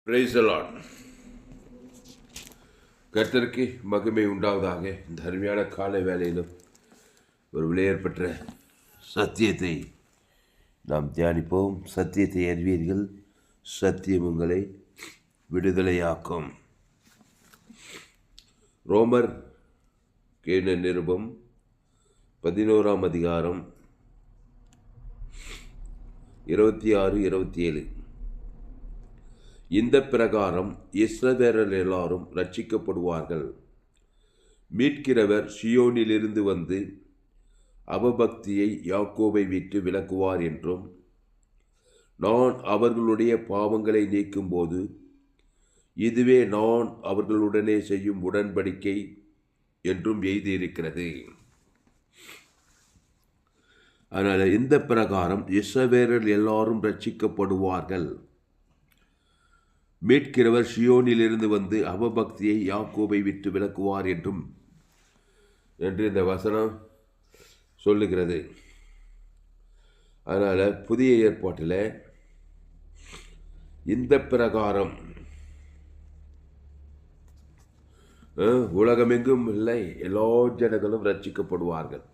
Praise the Lord. கர்த்தருக்கு மகிமை உண்டாவதாக. இந்த அருமையான காலை வேளையிலும் ஒரு விலையேற்பட்ட சத்தியத்தை நாம் தியானிப்போம். சத்தியத்தை அறிவீர்கள், சத்தியம் உங்களை விடுதலையாக்கும். ரோமர் கேன நிருபம் 11ஆம் அதிகாரம் 26-27. இந்த பிரகாரம் இஸ்ரவேலர் எல்லாரும் ரட்சிக்கப்படுவார்கள். மீட்கிறவர் சியோனிலிருந்து வந்து அவபக்தியை யாக்கோபை விட்டு விலக்குவார் என்றும், நான் அவர்களுடைய பாவங்களை நீக்கும்போது இதுவே நான் அவர்களுடனே செய்யும் உடன்படிக்கை என்றும் எழுதியிருக்கிறது. அதனால் இந்த பிரகாரம் இஸ்ரவேலர் எல்லாரும் ரட்சிக்கப்படுவார்கள். மீட்கிறவர் சியோனிலிருந்து வந்து அவபக்தியை யாக்கோபை விட்டு விலக்குவார் என்று இந்த வசனம் சொல்லுகிறது. அதனால் புதிய ஏற்பாட்டில் இந்த பிரகாரம் உலகமெங்கும் இல்லை, எல்லா ஜனங்களும் ரட்சிக்கப்படுவார்கள்.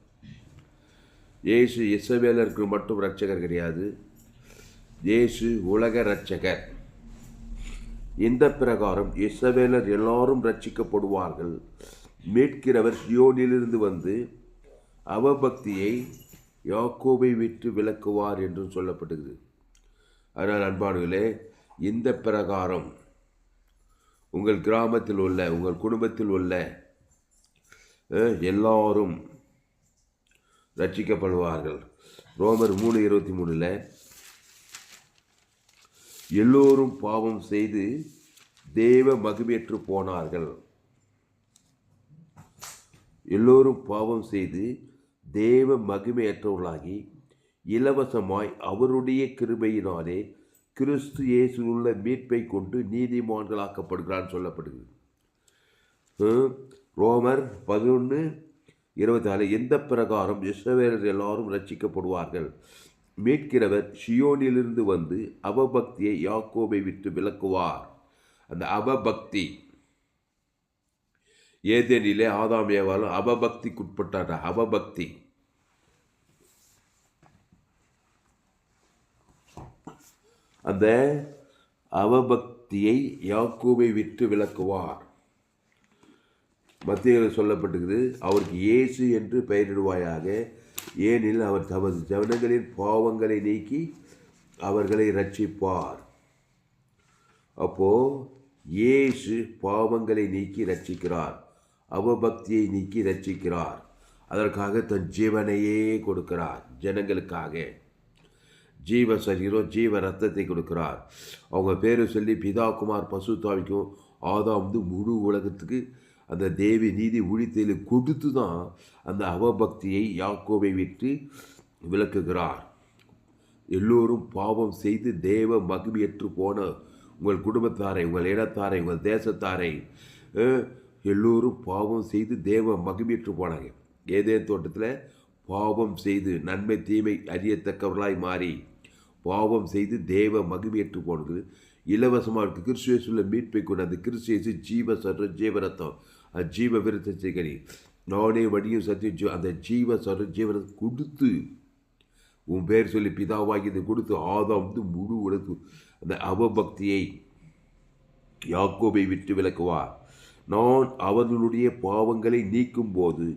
இயேசு இஸ்ரவேலருக்கு மட்டும் இரட்சகர் கிடையாது, இயேசு உலக இரட்சகர். இந்த பிரகாரம் இஸ்ரவேலர் எல்லாரும் ரட்சிக்கப்படுவார்கள். மீட்கிறவர் சியோனிலிருந்து வந்து அவபக்தியை யாக்கோபை விட்டு விலக்குவார் என்றும் சொல்லப்படுகிறது. அதனால் அன்பானவர்களே, இந்த பிரகாரம் உங்கள் கிராமத்தில் உள்ள, உங்கள் குடும்பத்தில் உள்ள எல்லாரும் ரட்சிக்கப்படுவார்கள். ரோமர் 3:23 எல்லோரும் பாவம் செய்து தேவ மகிமையற்று போனார்கள். எல்லோரும் பாவம் செய்து தேவ மகிமையற்றவர்களாகி இலவசமாய் அவருடைய கிருபையினாலே கிறிஸ்து இயேசுவில் உள்ள மீட்பை கொண்டு நீதிமான்களாக்கப்படுகிறான்னு சொல்லப்படுகிறது. ரோமர் 11:24 எந்த பிரகாரம் இஸ்ரவேலர் எல்லாரும் ரட்சிக்கப்படுவார்கள். மீட்கிறவர் சியோனிலிருந்து வந்து அவபக்தியை யாக்கோபை விட்டு விலக்குவார். அந்த அவபக்தி, ஏதேனிலே ஆதாம் ஏவாளும் அவபக்திக்குட்பட்டார். அவபக்தி, அந்த அவபக்தியை யாக்கோபை விட்டு விலக்குவார். மத்தியில் சொல்லப்பட்டிருக்குது, அவருக்கு இயேசு என்று பெயரிடுவாயாக, ஏனில் அவர் தமது ஜனங்களின் பாவங்களை நீக்கி அவர்களை ரட்சிப்பார். அப்போ இயேசு பாவங்களை நீக்கி ரட்சிக்கிறார், அவபக்தியை நீக்கி ரட்சிக்கிறார். அதற்காக தன் ஜீவனையே கொடுக்கிறார். ஜனங்களுக்காக ஜீவ சரீரம், ஜீவ ரத்தத்தை கொடுக்கிறார். அவங்க பேரை சொல்லி பிதா, குமார், பசுத்தாவிக்கும் ஆதாம் முழு உலகத்துக்கு அந்த தேவி நீதி ஊழியத்தில் கொடுத்து தான் அந்த அவபக்தியை யாக்கோபை விட்டு விலக்குகிறார். எல்லோரும் பாவம் செய்து தேவ மகிமையற்று போன உங்கள் குடும்பத்தாரை, உங்கள் இடத்தாரை, உங்கள் தேசத்தாரை எல்லோரும் பாவம் செய்து தேவ மகிமையற்று போனாங்க. ஏதேன் தோட்டத்தில் பாவம் செய்து நன்மை தீமை அறியத்தக்கவர்களாய் மாறி பாவம் செய்து தேவ மகிமையற்று போனது. இலவசமாக இருக்குது கிறிஸ்து இயேசுவுள்ள மீட்பை கொண்டு அந்த கிறிஸ்து இயேசு ஜீவ சர்வ ஜீவரத்தம், அது ஜீவ விருத்த கனி, நானே வடியும் சத்தியம், அந்த ஜீவ சர்வ ஜீவரத்தை கொடுத்து உன் பேர் சொல்லி பிதாவாகி இதை கொடுத்து ஆதாம் முழு உலகு அந்த அவபக்தியை யாக்கோபை விட்டு விலக்குவார். நான் அவர்களுடைய பாவங்களை நீக்கும் போது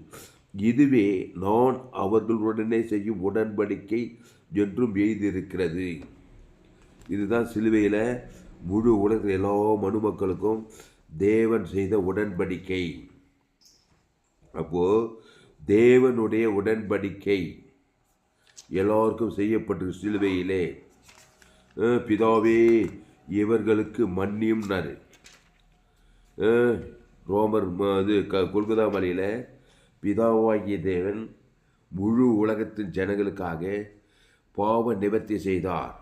இதுவே நான் அவர்களுடனே செய்யும் உடன்படிக்கை என்றும் எழுதியிருக்கிறது. இதுதான் சிலுவையில் முழு உலகில் எல்லா மனுமக்களுக்கும் தேவன் செய்த உடன்படிக்கை. அப்போது தேவனுடைய உடன்படிக்கை எல்லாருக்கும் செய்யப்பட்டு சிலுவையிலே பிதாவே இவர்களுக்கு மன்னியும்னாரு. ரோமர் கொல்கத்தா மலையில் பிதாவாகிய தேவன் முழு உலகத்தின் ஜனங்களுக்காக பாவ நிவர்த்தி செய்தார்.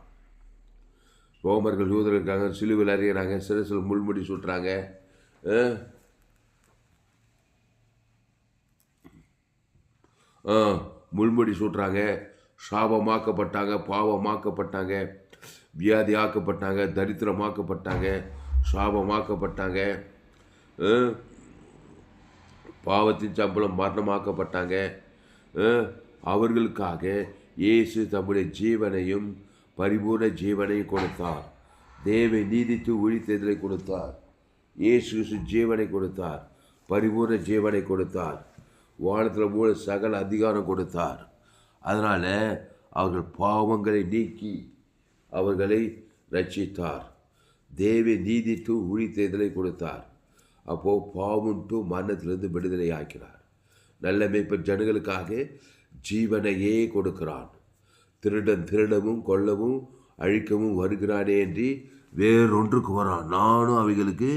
ரோமர்கள் யூதர்களுக்காக சிலுவையில் அறிகிறாங்க, சிரசில் முள்முடி சுட்டுறாங்க, முள்முடி சுட்டுறாங்க, சாபமாக்கப்பட்டாங்க, பாவமாக்கப்பட்டாங்க. வியாதியாக்கப்பட்டாங்க, தரித்திரமாக்கப்பட்டாங்க, சாபமாக்கப்பட்டாங்க, பாவத்தின் சம்பளம் மரணமாக்கப்பட்டாங்க. அவர்களுக்காக இயேசு தம்முடைய ஜீவனையும் பரிபூர்ண ஜீவனையும் கொடுத்தார். தேவை நீதித்து உழித்ததை கொடுத்தார். இயேசு ஜீவனை கொடுத்தார், பரிபூர்ண ஜீவனை கொடுத்தார், வானத்தில் மூல சகல அதிகாரம் கொடுத்தார். அதனால் அவர்கள் பாவங்களை நீக்கி அவர்களை ரட்சித்தார். தேவை நீதித்து உழித்ததை கொடுத்தார். அப்போது பாவம் டு மரணத்திலிருந்து விடுதலை ஆக்கிறார். நல்ல மேய்ப்பன் ஜனங்களுக்காக ஜீவனையே கொடுக்கிறான். திருடன் திருடவும் கொல்லவும் அழிக்கவும் வருகிறானே என்று வேறொன்றுக்கு வரான். நானும் அவைகளுக்கு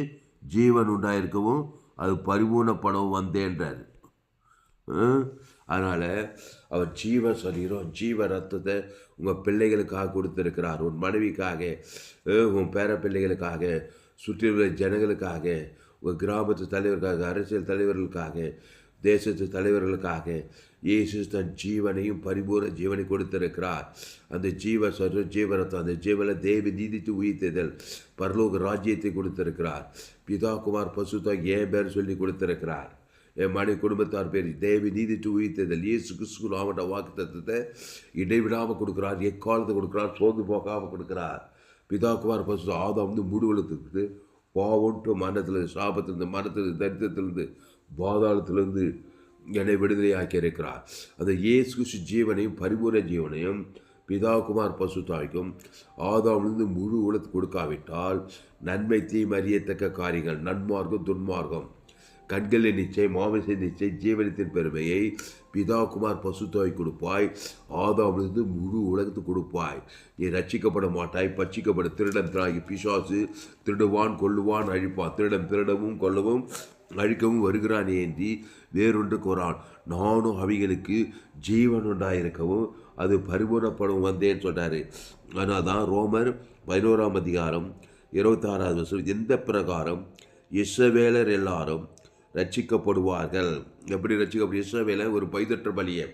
ஜீவன் உண்டாயிருக்கவும் அது பரிபூர்ணப்படவும் வந்தேன்றார். அதனால் அவர் ஜீவ சரீரம் ஜீவ ரத்தத்தை உங்கள் பிள்ளைகளுக்காக கொடுத்துருக்கிறார். உன் மனைவிக்காக, உன் பேர பிள்ளைகளுக்காக, சுற்றியுள்ள ஜனங்களுக்காக, உங்கள் கிராமத்து தலைவர்களுக்காக, அரசியல் தலைவர்களுக்காக, தேசத்து தலைவர்களுக்காக இயேசு தன் ஜீவனையும் பரிபூர்ண ஜீவனை கொடுத்திருக்கிறார். அந்த ஜீவ சரீரம் ஜீவரத்தம், அந்த ஜீவனில் தேவி நீதித்து உயிர்த்ததல் பரலோக ராஜ்யத்தை கொடுத்திருக்கிறார். பிதா குமார் பசுத்தா என் பேர் சொல்லி கொடுத்திருக்கிறார். என் மனைவி குடும்பத்தார் பேர் தேவி நீதித்து உயிர்த்ததல் இயேசு கிறிஸ்து அவனோட வாக்கு தத்துவத்தை இடைவிடாமல் கொடுக்குறார். எக்காலத்தை கொடுக்குறார், சோர்ந்து போகாமல் கொடுக்குறார். பிதா குமார் பசுத்தா ஆதாம் மூடுவலத்துக்கு பாவன்ட்டு மரணத்திலிருந்து, சாபத்திலிருந்து, மரணத்திலிருந்து, தரித்திரத்திலிருந்து, பாதாளத்திலிருந்து என்னை விடுதலை ஆக்கி இருக்கிறார். அந்த இயேசு கிறிஸ்து ஜீவனையும் பரிபூர்ண ஜீவனையும் பிதா குமார் பசுத்தாய்க்கும் ஆதாமிலிருந்து முழு உலகத்து கொடுக்காவிட்டால் நன்மை தீமை அறியத்தக்க காரியங்கள், நன்மார்க்கம் துன்மார்க்கம், கண்களின் நிச்சயம், மாமிச நிச்சயம், ஜீவனத்தின் பெருமையை பிதா குமார் பசுத்தாய் கொடுப்பாய். ஆதாமிலிருந்து முழு உலகத்துக்கு கொடுப்பாய். நீ ரட்சிக்கப்பட மாட்டாய். பட்சிக்கப்பட திருடன் திராகி பிசாசு திருடுவான், கொல்லுவான், அழிப்பான். திருடன் திருடவும் கொல்லவும் அழிக்கவும் வருகிறானே என்று வேறொன்று கூறான். நானும் அவைகளுக்கு ஜீவன் உண்டாயிருக்கவும் அது பரிபூர்ணப்படும் வந்தேன்னு சொன்னார். ஆனால் தான் ரோமர் 11ஆம் அதிகாரம் 26வது வசனம், எந்த பிரகாரம் இஸ்ரவேலர் எல்லாரும் ரட்சிக்கப்படுவார்கள். எப்படி ரட்சிக்கப்படும்? இஸ்ரவேலர் ஒரு பைதற்ற பலியை,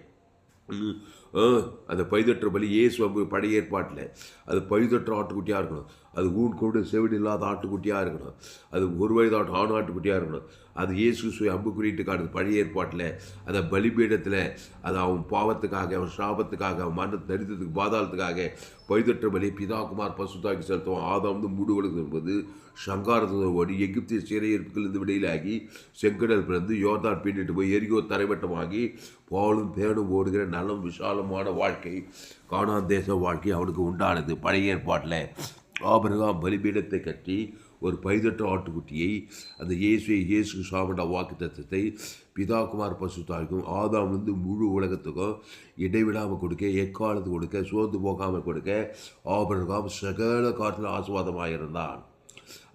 அந்த பைதற்ற பலி இயேசு பழைய ஏற்பாட்டில் அது பைதற்ற ஆட்டுக்குட்டியாக இருக்கணும். அது ஊன் கொண்டு செவிடு இல்லாத ஆட்டுக்குட்டியாக இருக்கணும். அது ஒரு வயது ஆண் ஆட்டுக்குட்டியாக இருக்கணும். அது இயேசு அம்பு குறிட்டு காட்டுது பழைய ஏற்பாட்டில். அந்த பலிபீடத்தில் அது அவன் பாவத்துக்காக, அவன் சாபத்துக்காக, அவன் மரண தரித்திரத்துக்கு, பாதாளத்துக்காக பைதற்ற பலி பிதா குமார் பசுத்தாக்கி செலுத்துவான். ஆதாம் மூடுவலுக்கு என்பது சங்காரத்தோடு ஓடி எகிப்திய சிறையிருப்புகளிலிருந்து விடையிலாகி செங்கடல் பிறந்து யோர்தான் பின்னிட்டு போய் எரிகோ தரைமட்டமாகி பாலும் பேனும் ஓடுகிற நலம் விசாலமான வாழ்க்கை, கானான் தேச வாழ்க்கை அவனுக்கு உண்டானது. பழைய ஏற்பாட்டில் ஆபிரகாம் பலிபீடத்தை கட்டி ஒரு பைதற்ற ஆட்டுக்குட்டியை, அந்த இயேசு சாமண்ட வாக்கு தத்துவத்தை பிதா குமார் பசுத்தாய்க்கும் ஆதாமிலிருந்து முழு உலகத்துக்கும் இடைவிடாமல் கொடுக்க, எக்காலத்து கொடுக்க, சோர்ந்து போகாமல் கொடுக்க ஆபிரகாம் சகல காலத்தில் ஆசீர்வாதமாக இருந்தான்.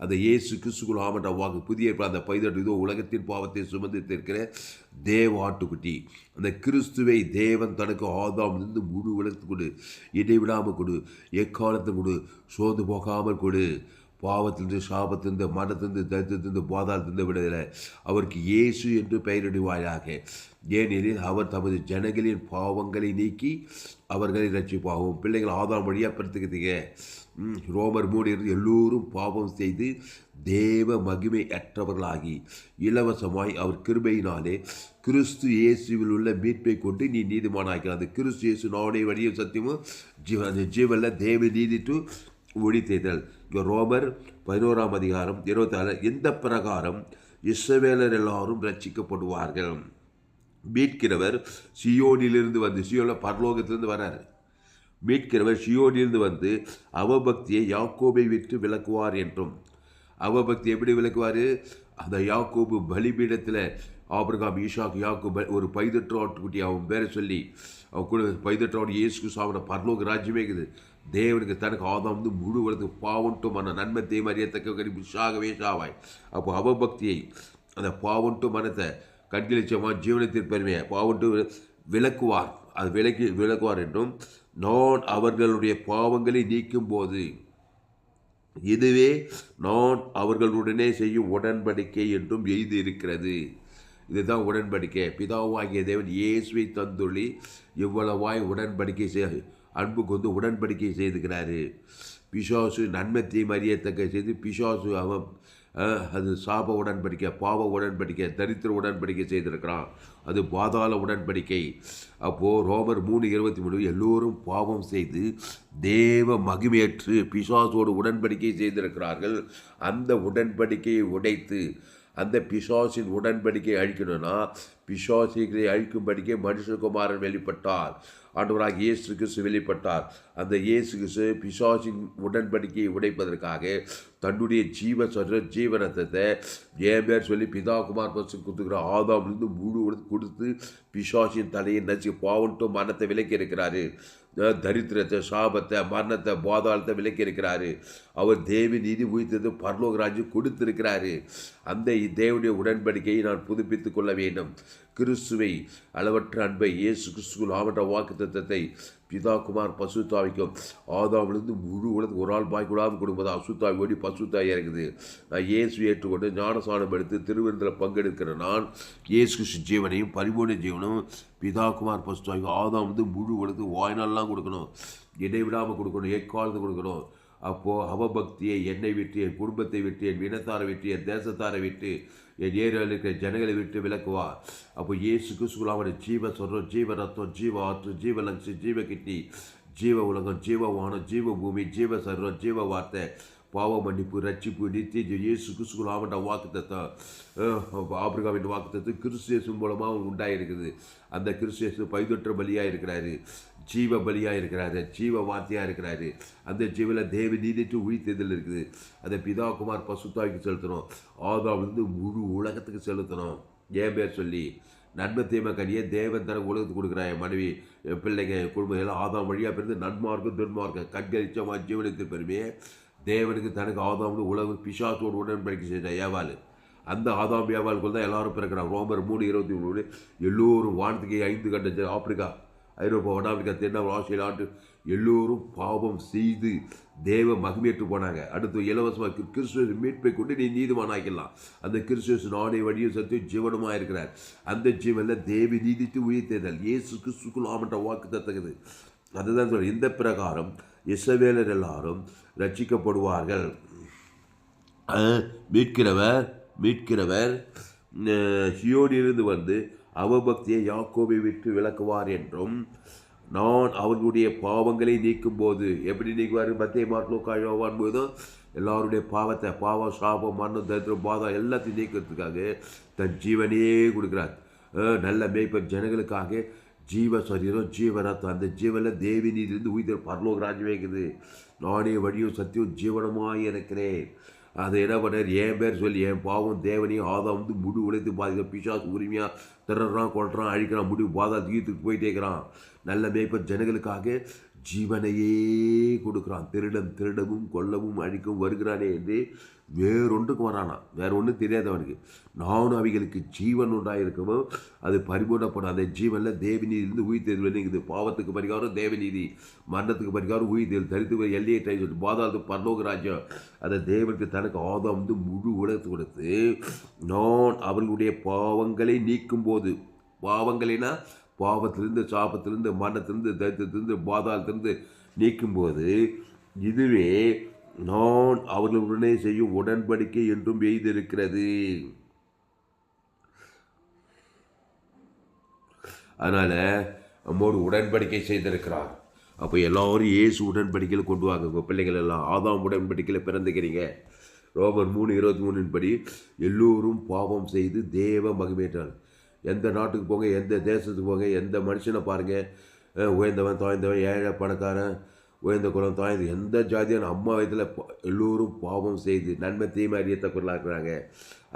அந்த இயேசு கிறிஸ்துக்குள் ஆமண்ட வாக்கு புதிய அந்த பைதற்ற இதோ உலகத்தின் பாவத்தை சுமந்திருக்கிற தேவ ஆட்டுக்குட்டி. அந்த கிறிஸ்துவை தேவன் தனக்கு ஆதாமிலிருந்து முழு உலகத்து கொடு, இடைவிடாமல் கொடு, எக்காலத்தை கொடு, சோர்ந்து போகாமல் கொடு. பாவத்திலிருந்து, சாபத்திலிருந்து, மரணத்திலிருந்து, தரித்திரத்திலிருந்து, பாதாளத்திலிருந்து விடுதலை அவருக்கு இயேசு என்று பெயரிடுவாயாக. ஏனெனில் அவர் தமது ஜனங்களின் பாவங்களை நீக்கி அவர்களை ரட்சிப்பாகும். பிள்ளைகள் ஆதாம் வழியாக பிறத்துக்கிறீங்க. ரோமர் 3 எல்லோரும் பாவம் செய்து தேவ மகிமை அற்றவர்களாகி இலவசமாய் அவர் கிருபையினாலே கிறிஸ்து இயேசுவில் உள்ள மீட்பை கொண்டு நீ நீதிமானாக்கிறார். கிறிஸ்து இயேசு நாவுடைய வழியும் சத்தியமும் ஜீவனில் தேவ நீதிட்டு ஒழித்தேதல். ரோமர் 11ஆம் அதிகாரம் 26, எந்த பிரகாரம் இஸ்ரவேலர் எல்லாரும் ரட்சிக்கப்படுவார்கள். மீட்கிறவர் சியோனிலிருந்து வந்து, சியோனில் பரலோகத்திலிருந்து வராரு. மீட்கிறவர் சியோனிலிருந்து வந்து அவபக்தியை யாக்கோபை விட்டு விலக்குவார் என்றும். அவபக்தி எப்படி விலக்குவார்? அந்த யாக்கோபு பலிபீடத்தில் ஆபிரகாம், ஈசாக்கு, யாக்கோபு ஒரு பைதற்ற ஆட்டுக்குட்டி அவன் பேரை சொல்லி அவன் கூட பைதற்றாவோட இயேசு சாப்பிட பரலோக ராஜ்யமே இருக்குது. தேவனுக்கு தனக்கு ஆதாம் முழு உலகத்துக்கு பாவன்ட்டும் மன நன்மை தீமை அறியத்தக்க கருவி சாகவே சாவாய். அப்போ அவபக்தியை, அந்த பாவன்ட்டு மனத்தை, கண்களிச்சமாக ஜீவனத்தின் பெருமையை பாவன்ட்டு விலக்குவார். அது விலக்குவார் என்றும், நான் அவர்களுடைய பாவங்களை நீக்கும் போது இதுவே நான் அவர்களுடனே செய்யும் உடன்படிக்கை என்றும் எழுதி இருக்கிறது. இதுதான் உடன்படிக்கை. பிதாவாகிய தேவன் இயேசுவை தந்துள்ளி இவ்வளவாய் உடன்படிக்கை அன்பு கொண்டு உடன்படிக்கை செய்துக்கிறாரு. பிசாசு நன்மை தீமை அறியத்தக்க செய்து பிசாசு அவன் அது சாப உடன்படிக்கை, பாவ உடன்படிக்கை, தரித்திர உடன்படிக்கை செய்திருக்கிறான். அது பாதாள உடன்படிக்கை. அப்போது ரோமர் 3:23 எல்லோரும் பாவம் செய்து தேவ மகிமையற்று பிசாசோடு உடன்படிக்கை செய்திருக்கிறார்கள். அந்த உடன்படிக்கையை உடைத்து அந்த பிசாசின் உடன்படிக்கை அழிக்கணும்னா பிசாசிகளை அழிக்கும்படிக்கே மனுஷகுமாரன் வெளிப்பட்டார். ஆண்டவராக இயேசு கிறிஸ்து வெளிப்பட்டார். அந்த இயேசு கிறிஸ்து பிசாசின் உடன்படிக்கையை உடைப்பதற்காக தன்னுடைய ஜீவனத்தை ஏன் பேர் சொல்லி பிதா குமார் பசு கொடுத்துக்கிற ஆதாமிலிருந்து முழு கொடுத்து பிசாசின் தலையை நச்சு பாவன்ட்டும் மரணத்தை விலக்கி இருக்கிறாரு. தரித்திரத்தை, சாபத்தை, மரணத்தை, பாதாளத்தை விலக்கி இருக்கிறாரு. அவர் தேவி நீதி உயிர்த்தது பரலோக ராஜ்யம் கொடுத்திருக்கிறாரு. அந்த தேவனுடைய உடன்படிக்கையை நான் புதுப்பித்துக் கொள்ள வேண்டும். கிறிஸ்துவை அளவற்ற அன்பை இயேசு கிறிஸ்துக்குள் ஆவற்ற வாக்கு தத்தத்தை பிதா குமார் பசுத்தாவிக்கும் ஆதாமிலிருந்து முழு உலகத்துக்கு ஒரு ஆள் பாய்க்கூடாமல் கொடுப்பது அசுத்தாவி ஓடி பசுத்தாய் இறங்குது. நான் இயேசு ஏற்றுக்கொண்டு ஞானசானம் எடுத்து திருவிருந்தில் பங்கெடுக்கிற நான் இயேசு கிறிஸ்து ஜீவனையும் பரிபூர்ண ஜீவனும் பிதா குமார் பசுத்தாவிக்கும் ஆதாமிலிருந்து முழு உலகத்துக்கு வாய்நாள்லாம் கொடுக்கணும், இடைவிடாமல் கொடுக்கணும், எக்காலத்து கொடுக்கணும். அப்போது அவபக்தியை என்னை விட்டு, என் குடும்பத்தை விட்டு, என் இனத்தாரை விட்டு, என் தேசத்தாரை விட்டு, என் ஏரியாவில் இருக்கிற ஜனங்களை விட்டு விலக்குவார். அப்போ இயேசு கிறிஸ்துக்குள் அவனை ஜீவ சொல்கிறோம், ஜீவ ரத்தம், ஜீவ ஆற்று, ஜீவ லங்ஸ், ஜீவ கிட்னி, ஜீவ உலகம், ஜீவ வானம், ஜீவ பூமி, ஜீவ சர்வம், ஜீவ வார்த்தை, பாவ மன்னிப்பு, ரட்சிப்பு, நித்திய இயேசு கிறிஸ்துக்குள் அவன் வாக்குத்தத்தம், ஆபிரகாமின் வாக்குத்தத்தம் கிறிஸ்து மூலமாக அவன் உண்டாயிருக்குது. அந்த கிறிஸ்து பைதொற்ற பலியாக இருக்கிறாரு, ஜீவ பலியாக இருக்கிறாரு, ஜீவ வார்த்தையாக இருக்கிறாரு. அந்த ஜீவில் தேவ நீதிட்டு உயிர்த்ததில் இருக்குது. அதை பிதா குமார் பசுத்தாவிக்கு செலுத்தணும், ஆதாமிலிருந்து முழு உலகத்துக்கு செலுத்தணும். ஏன் பேர் சொல்லி நன்மை தீமை கனியை தேவன் தர உலகத்துக்கு கொடுக்குறான். என் மனைவி, என் பிள்ளைங்க, என் குடும்பம் எல்லாம் ஆதாம் வழியாக பிறந்து நன்மார்க்கும் துன்மார்க்கம் கண்களிச்சமாக ஜீவனத்தின் பெருமையை தேவனுக்கு தனக்கு ஆதாம்னு உலக பிசாசோடு உடன்படிக்கை செய்த ஏவாள். அந்த ஆதாம் ஏவாளுக்குள் தான் எல்லாரும் பிறக்கிறாங்க. ரோமர் 3:23 எல்லோரும் வானத்துக்கு 5 கண்ட ஆப்பிரிக்கா, ஐரோப்பா, வட ஆப்பிரிக்கா, தென்னாப்பிரிக்கா, ஆஸ்திரேலியா நாட்டு எல்லோரும் பாவம் செய்து தேவ மகிமையற்று போனாங்க. அடுத்து இலவசமாக கிறிஸ்துவ மீட்பை கொண்டு நீ நீதிமானாக்கலாம். அந்த கிறிஸ்துவ நானே வழியும் சத்தியம் ஜீவனமாக இருக்கிறார். அந்த ஜீவனில் தேவ நீதித்து உயிர்த்தேதல் இயேசு கிறிஸ்துக்குள் ஆமன்ற வாக்கு தத்தகுது. அதுதான் சொல்ற. இந்த பிரகாரம் இஸ்ரவேலர் எல்லாரும் ரட்சிக்கப்படுவார்கள். மீட்கிறவர் சியோனிலிருந்து வந்து அவபக்தியை யாக்கோபை விட்டு விலக்குவார் என்றும், நான் அவர்களுடைய பாவங்களை நீக்கும் போது எப்படி நீக்குவார்? மத்திய மார்க் போதும் எல்லாருடைய பாவத்தை, பாவம், சாபம், மரணம், தரித்திரம், பாதம் எல்லாத்தையும் நீக்கிறதுக்காக தன் ஜீவனையே கொடுக்குறார். நல்ல மேய்ப்பர் ஜனங்களுக்காக ஜீவ சரீரம், ஜீவரத்தம். அந்த ஜீவனில் தேவி நீதிலிருந்து உயிர் பரலோக ராஜ்யமே இருக்குது. நானே வழியும் சத்தியம் ஜீவனமாக இருக்கிறேன். அதை என்ன பண்ணார்? என் பேர் சொல்லி என் பாவம் தேவனையும் ஆதாம் வந்து முடி உழைத்து பாதிக்க பிசாசு உரிமையாக திறறான், கொள்றான், அழிக்கிறான், முடிவு பாதா தீர்த்துக்கு போயிட்டே இருக்கிறான். நல்ல மேய்ப்பர் ஜனங்களுக்காக ஜீவனையே கொடுக்குறான். திருடவும் கொல்லவும் அழிக்கவும் வருகிறானே என்று வேறொன்றுக்கு வரானா, வேற ஒன்றும் தெரியாதவனுக்கு. நானும் அவைகளுக்கு ஜீவன் உண்டாயிருக்கமோ அது பரிபூர்ணப்படும். அந்த ஜீவனில் தேவநீதியிலிருந்து உயிர் தெரிவிக்குது. பாவத்துக்கு பரிகாரம் தேவநீதி, மரணத்துக்கு பரிகாரம் உயிர் தெரி, தரித்து எல்லையை ட்ரை சொல்லிட்டு பாதாளத்து பரலோக ராஜ்யம். அதை தேவனுக்கு தனக்கு ஆதாம் வந்து முழு உலகத்து கொடுத்து நான் அவர்களுடைய பாவங்களை நீக்கும் போது, பாவங்களினா பாவத்திலிருந்து, சாபத்திலிருந்து, மரணத்திலிருந்து, தரித்திரத்திலிருந்து, பாதாளத்திலிருந்து நீக்கும்போது இதுவே நான் அவர்களுடனே செய்யும் உடன்படிக்கை என்றும் எய்திருக்கிறது. அதனால் நம்மோடு உடன்படிக்கை செய்திருக்கிறார். அப்போ எல்லோரும் இயேசு உடன்படிக்கையில் கொண்டு வாங்க. உங்கள் பிள்ளைகள் எல்லாம் ஆதாம் உடன்படிக்கையில் பிறந்துக்கிறீங்க. ரோமர் 3:23 படி எல்லோரும் பாவம் செய்து தேவ மகிமையிட்டார். எந்த நாட்டுக்கு போங்க, எந்த தேசத்துக்கு போங்க, எந்த மனுஷனை பாருங்கள், உயர்ந்தவன் தாழ்ந்தவன், ஏழை பணக்காரன், உயர்ந்த குலம் தாழ்ந்து, எந்த ஜாதியான அம்மா வயதில் எல்லோரும் பாவம் செய்து நன்மை தீமை அறியத்தக்குள்ளாக இருக்கிறாங்க.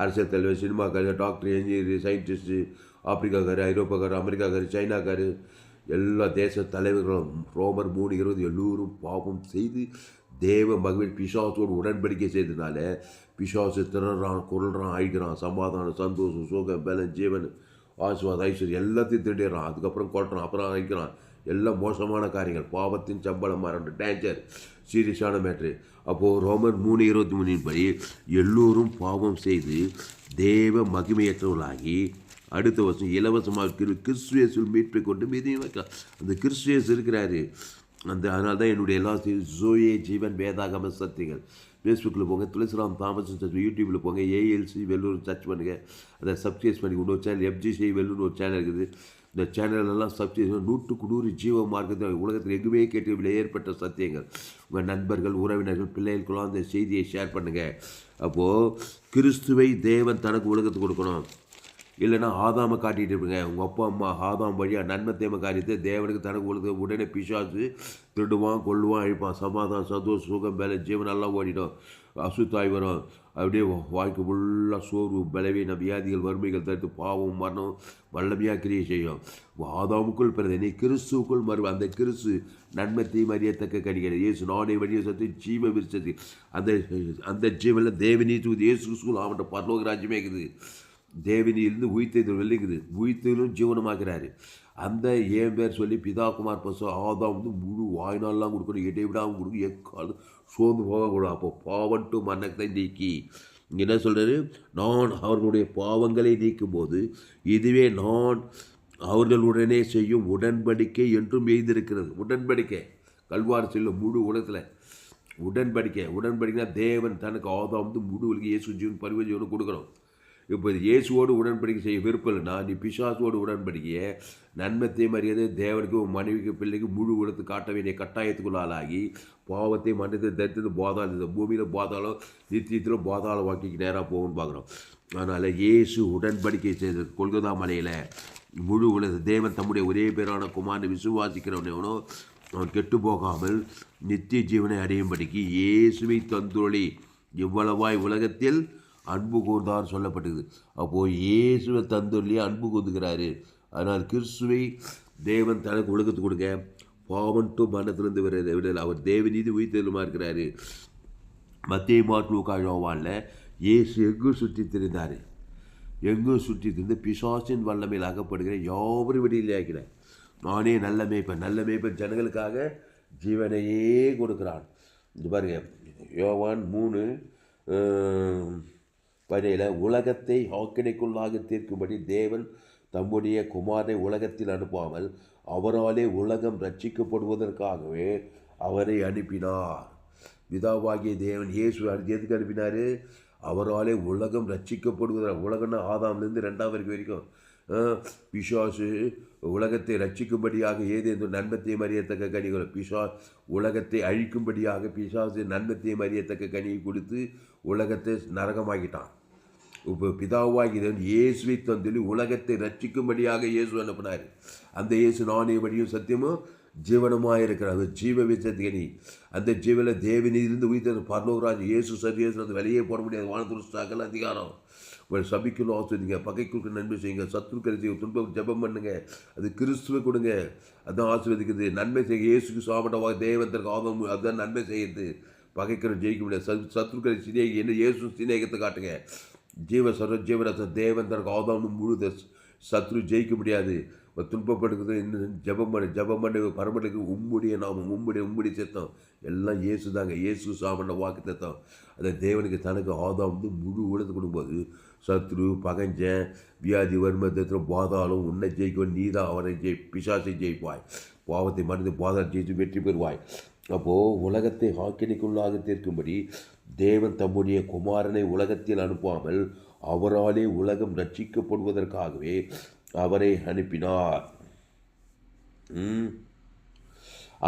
அரசியல் தலைவர், சினிமாக்காரு, டாக்டர், என்ஜினியர், சயின்டிஸ்ட்டு, ஆப்பிரிக்காக்காரு, ஐரோப்பாக்காரு, அமெரிக்காக்காரு, சைனாக்காரு, எல்லா தேச தலைவர்களும் ரோமர் 3:20 எல்லோரும் பாவம் செய்து தேவ மகிமை பிசாசோடு உடன்படிக்கை செய்ததுனால பிசாசு திறறான், கொள்றான், அழிக்கிறான், சமாதானம், சந்தோஷம், சுகம், பலன், ஜீவன், ஆசுவாதம், ஐஸ்வர்யம் எல்லாத்தையும் திருடிடுறான். அதுக்கப்புறம் கொட்டுறான், அப்புறம் அழிக்கிறான். எல்லாம் மோசமான காரியங்கள், பாவத்தின் சம்பளம் மரணம், டேஞ்சர், சீரியஸான மேட்ரு. அப்போது ரோமர் 3:23 படி எல்லோரும் பாவம் செய்து தேவ மகிமையற்றவர்களாகி, அடுத்த வருஷம் இலவசமாக கிறிஸ்துவேசுவில் மீட்பை கொண்டு மீதியும் வைக்கலாம். அந்த கிறிஸ்துவேசு இருக்கிறாரு. அதனால தான் என்னுடைய எல்லா ஜோயே ஜீவன் வேதாகம சத்தியங்கள் ஃபேஸ்புக்கில் போங்க, துளசிராம் தாமஸ் சர்ச் யூடியூப்பில் போங்க, ஏஎல்சி வெள்ளூர் சர்ச் பண்ணுங்கள், அதை சப்ஸ்கிரைப் பண்ணி இன்னொரு சேனல் எஃப்ஜிசி வெள்ளூர் ஒரு சேனல் இருக்குது. இந்த சேனலெல்லாம் சப்ஸ்கிரைப் 100க்கு 100 ஜீவ மார்க்கத்தை உலகத்தில் எங்குமே கேட்டு ஏற்பட்ட சத்தியங்கள் உங்கள் நண்பர்கள், உறவினர்கள், பிள்ளைகளுக்கெல்லாம் அந்த செய்தியை ஷேர் பண்ணுங்கள். அப்போது கிறிஸ்துவை தேவன் தனக்கு உலகத்துக்கு கொடுக்கணும். இல்லைன்னா ஆதாமை காட்டிகிட்டு இருப்பீங்க. உங்கள் அப்பா அம்மா ஆதாம் வழியாக நன்மை தேமை காரியத்தை தேவனுக்கு தனக்கு உலக உடனே பிசாசு திருடுவான், கொள்ளுவான், அழிப்பான். சமாதானம், சந்தோஷம், சுகம், பல ஜீவன் எல்லாம் ஓடிடும். அசுத்தாய் வரும். அப்படியே வாழ்க்கை ஃபுல்லாக சோர்வு, பலவீனம், வியாதிகள், வறுமைகள் தடுத்து பாவம், மரணம் வல்லமையாக கிரியை செய்யும். ஆதாமுக்குள் பிறந்த நீ கிறிஸ்துவுக்குள் அந்த கிறிஸ்து நன்மை தீமை அறியத்தக்க கனிகள். இயேசு நானே வழியை சத்து ஜீவ விரிச்சது. அந்த ஜீவனில் தேவநீதி இயேசு கிறிஸ்துக்குள் அவன்கிட்ட பரலோக ராஜ்யமே இருக்குது. தேவனியிலிருந்து உயிர்த்தெழுதல் வெளிக்குது. உயிர்த்தெழுதலும் ஜீவனமாகிறாரு. அந்த ஏன் பேர் சொல்லி பிதாகுமார் பசு ஆதாம் முழு வாய்நாள்லாம் கொடுக்கணும், இடைவிடாமல் கொடுக்கும், எக்காலம் சோர்ந்து போகக்கூடாது. அப்போ பாவன்ட்டு மரணத்தை நீக்கி என்ன சொல்கிறாரு, நான் அவர்களுடைய பாவங்களை நீக்கும் போது இதுவே நான் அவர்களுடனே செய்யும் உடன்படிக்கை என்றும் எழுந்திருக்கிறது. உடன்படிக்கை கல்வாரி செல்லும் முழு உலகத்தில் உடன்படிக்கைனா தேவன் தனக்கு ஆதாம் முழு உலக இயேசு ஜீவன் பரிவ ஜீவனை கொடுக்கணும். இப்போ இயேசுவோடு உடன்படிக்கை செய்ய விருப்பம் இல்லைனா நீ பிசாசோடு உடன்படிக்கையை நன்மத்தை மரியாதை தேவனுக்கு மனைவிக்கு பிள்ளைக்கு முழு உலகத்து காட்ட வேண்டிய கட்டாயத்துக்குள்ள ஆளாகி பாவத்தை மன்னத்தை தரித்தது பாதாளம், இந்த பூமியில் பாதாளம், நித்தியத்தில் பாதாளம் வாக்கிக்கு நேராக போகும்னு பார்க்குறோம். அதனால் இயேசு உடன்படிக்கை செய்த கொல்கத்தா மலையில் முழு உலக தேவன் தம்முடைய ஒரே பேரான குமாரனை விசுவாசிக்கிறவனோ அவன் கெட்டு போகாமல் நித்திய ஜீவனை அடையும்படிக்கு இயேசுவை தந்துருளி இவ்வளவாய் உலகத்தில் அன்பு கூர்ந்தார் சொல்லப்பட்டது. அப்போது இயேசுவை தந்துள்ளே அன்பு கூர்ந்துக்கிறாரு. அதனால் கிறிஸ்துவை தேவன் தனக்கு உலகத்துக்கு கொடுங்க. பாவன்ட்டு மரணத்திலிருந்து விடலை. அவர் தேவநீதி உயிர்த்தெழுமா இருக்கிறாரு. மத்திய மார்க்கு யோவானில் இயேசு எங்கும் சுற்றி திரிந்தார். எங்கும் சுற்றி திரிந்து பிசாசின் வல்லமையில் அகப்படுகிற யாவரும் விடியிலே ஆகிறார். நானே நல்ல மேய்ப்பன் ஜனங்களுக்காக ஜீவனையே கொடுக்குறான். இது பாருங்க, யோவான் 3:17 உலகத்தை ஆக்கினைக்குள்ளாக தீர்க்கும்படி தேவன் தம்முடைய குமாரனை உலகத்தில் அனுப்பாமல் அவராலே உலகம் ரட்சிக்கப்படுவதற்காகவே அவரை அனுப்பினார். பிதாவாகிய தேவன் இயேசு எதுக்கு அனுப்பினார்? அவராலே உலகம் ரட்சிக்கப்படுவதற்கு. உலகம்னா ஆதாம்லேருந்து 2 வரைக்கும் பிசாசு உலகத்தை ரட்சிக்கும்படியாக ஏதேனும் நன்மத்தையும் அறியத்தக்க கனிகள், உலகத்தை அழிக்கும்படியாக பிசாசு நன்மத்தையும் அறியத்தக்க கனியை கொடுத்து உலகத்தை நரகமாக்கிட்டான். இப்போ பிதாவாகிதான் இயேசுவை தந்தொல்லி உலகத்தை ரட்சிக்கும்படியாக இயேசு அனுப்பினார். அந்த இயேசு நானே வழியும் சத்தியமும் ஜீவனமாக இருக்கிறார். அது ஜீவ விசத்திகனி. அந்த ஜீவனில் தேவனிலிருந்து உயிர்த்த பரலோகராஜ் இயேசு சரியேசு அது வெளியே போட முடியாது. வானத்துருஷ்டாக்கள் அதிகாரம் சபிக்கணும், ஆசிரியங்க, பகைக்கு நன்மை செய்யுங்க, சத்துருக்களை செய்ய, துன்பம் ஜபம் பண்ணுங்க, அது கிறிஸ்துவை கொடுங்க, அதுதான் ஆசீர்வதிக்குது. நன்மை செய்ய இயேசுக்கு சாப்பிட்டவா தேவத்திற்கு ஆதம், அதுதான் நன்மை செய்யுது. பகைக்கிற ஜெயிக்க முடியாது. சத்துருக்களை சிநேகி என்ன இயேசு சிநேகத்தை காட்டுங்க. ஜீவரச தேவன் தனக்கு ஆதாம் முழு சத்ரு ஜெயிக்க முடியாது. துன்பப்படுகிறது. இன்னும் ஜபம் பண்ணி பரமனுக்கு உம்முடைய நாமம், உம்முடைய சித்தம் எல்லாம் இயேசு தாங்க. இயேசு சாமண்ட வாக்கு தத்தம். அதை தேவனுக்கு தனக்கு ஆதாம் முழு உலகத்து கொடுக்கும்போது சத்ரு பகஞ்ச வியாதி வறுமத்திரம் பாதாளம் உன்னை ஜெயிக்கும். நீதான் அவனை பிசாசை ஜெயிப்பாய். பாவத்தை மறந்து பாதாளம் ஜெயித்து வெற்றி பெறுவாய். அப்போது உலகத்தை ஆக்கினைக்குள்ளாக தீர்க்கும்படி தேவன் தம்முடைய குமாரனை உலகத்தில் அனுப்பாமல் அவராலே உலகம் ரட்சிக்கப்படுவதற்காகவே அவரை அனுப்பினார்.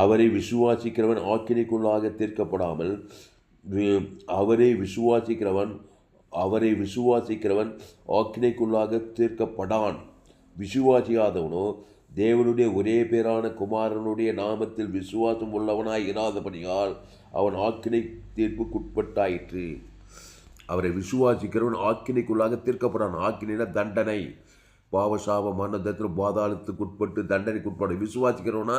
அவரை விசுவாசிக்கிறவன் ஆக்கினைக்குள்ளாக தீர்க்கப்படாமல் அவரை விசுவாசிக்கிறவன் ஆக்கினைக்குள்ளாக தீர்க்கப்படான். விசுவாசியாதவனோ தேவனுடைய ஒரே பேரான குமாரனுடைய நாமத்தில் விசுவாசம் உள்ளவனாய் இராதபடியால் அவன் ஆக்கினை தீர்ப்புக்குட்பட்டாயிற்று. அவரை விசுவாசிக்கிறவன் ஆக்கினைக்குள்ளாக தீர்க்கப்படான். ஆக்கினா தண்டனை, பாவசாப மரணத்திற்கு பாதாளத்துக்கு உட்பட்டு தண்டனைக்கு உட்பட. விசுவாசிக்கிறவனா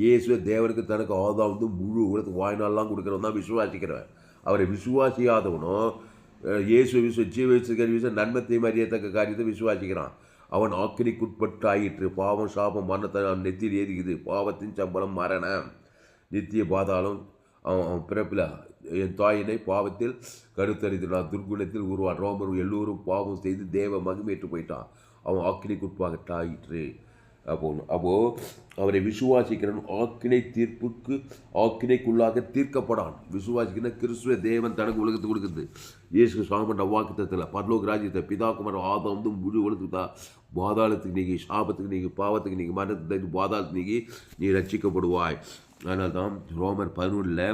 இயேசுவை தேவனுக்கு தனக்கு ஆதாம் முழு உலகத்துக்கு வாய்நாள்லாம் கொடுக்குறவன் தான் விசுவாசிக்கிறவன். அவரை விசுவாசியாதவனோ இயேசு ஜீவ நன்மத்தையும் அறியத்தக்க காரியத்தை விசுவாசிக்கிறான். அவன் ஆக்கினைக்குட்பட்டு ஆயிற்று. பாவம் சாபம் மரணத்தை அவன் நெத்தியில் ஏறிக்குது. பாவத்தின் சம்பளம் மரணம், நித்திய பாதாளம். அவன் பிறப்பில் என் தாயினை பாவத்தில் கருத்தறித்தான், துர்குணத்தில் உருவான். ரோமர் எல்லோரும் பாவம் செய்து தேவ மகிமேற்று போயிட்டான். அவன் ஆக்கினைக்குட்பாகட்டாயிற்று. அப்போது அவரை விசுவாசிக்கிறவன் ஆக்கினைக்குள்ளாக தீர்க்கப்படான். விசுவாசிக்கிற கிறிஸ்துவ தேவன் தனக்கு உலகத்துக்கு கொடுக்குது. இயேசு சாமண்ட வாக்குத்தத்தில் பரலோக ராஜ்யத்தை பிதாக்குமார் ஆதாம் வந்து முழு உலகத்துக்கு தான் பாதாளத்துக்கு நீங்கி, சாபத்துக்கு நீங்கி, பாவத்துக்கு நீங்கி, மரணத்துக்கு பாதாளத்துக்கு நீங்கி நீ ரட்சிக்கப்படுவாய். அதனால தான் ரோமர் 11